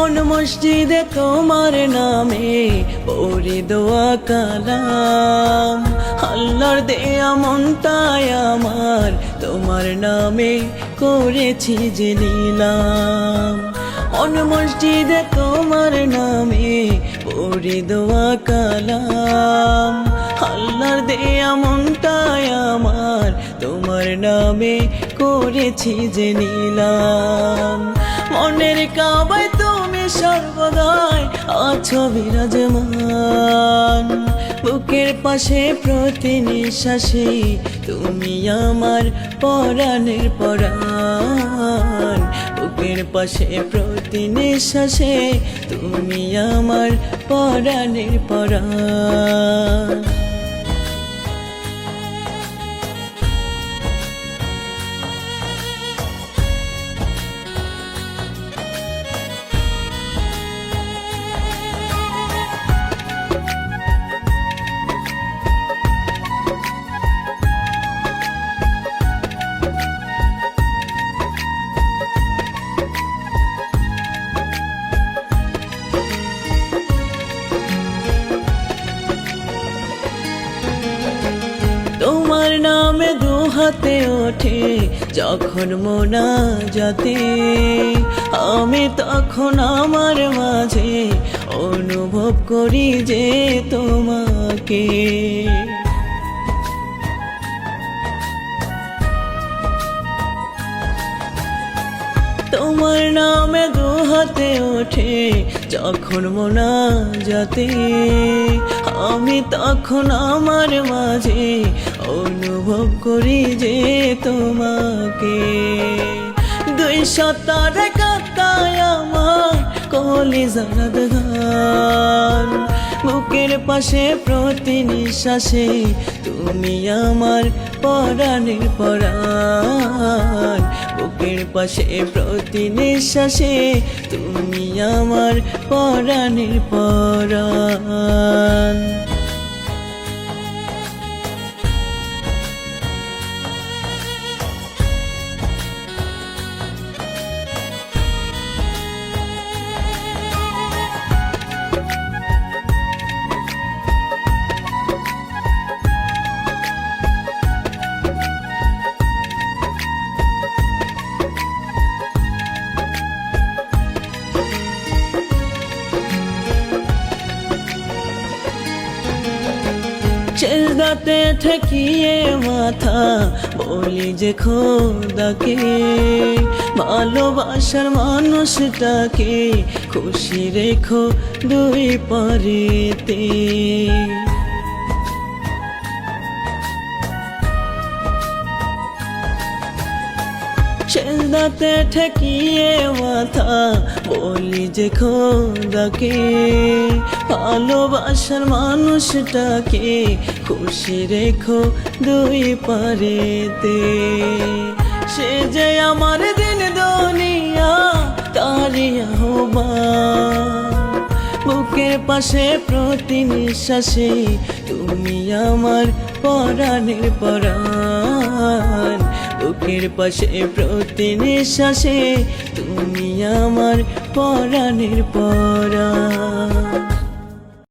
কোন মসজিদে তোমার নামে পড়ি দোয়া কালাম, আল্লাহর দেয়া মনটাই আমার তোমার নামে করেছি যে নিলাম। কোন মসজিদে তোমার নামে পড়ি দোয়া কালাম, আল্লাহর দেয়া মনটাই আমার তোমার নামে করেছি যে নিলাম। মনের কাবায় তুমি সর্বদাই আছো বিরাজমান, বুকের পাশে প্রতি নিঃশ্বাসে তুমি আমার পরাণের পরাণ, বুকের পাশে প্রতি নিঃশ্বাসে তুমি আমার পরাণের পরাণ। তোমার নামে দুহাতে ওঠে যখন মোনাজাতে, আমি তখন আমার মাঝে অনুভব করি যে তোমাকে। তোমার নামে দুহাতে ওঠে যখন মোনাজাতে, আমি তখন আমার মাঝে অনুভব করি যে তোমাকে। 200 কাতায় আমার কলিজার গান, বুকের পাশে প্রতি নিঃশ্বাসে তুমি আমার পরাণের পরাণ, বুকের পাশে প্রতি নিঃশ্বাসে তুমি আমার পরাণের পরাণ। সেজদাতে ঠেকিয়ে মাথা বলি যে খোদাকে, ভালোবাসার মানুষটাকে খুশি রেখো দুই পারেতে। সেজদাতে ঠেকিয়ে মাথা বলি যে খোদাকে, ভালোবাসার মানুষটাকে খুশি রেখো দুই পারেতে। সে যে আমার দিন দুনিয়া তারই আহ্বান, বুকের পাশে প্রতি নিঃশ্বাসে তুমি আমার পরাণের পরাণ, বুকের পাশে প্রতি নিঃশ্বাসে তুমি আমার পরাণের পরাণ।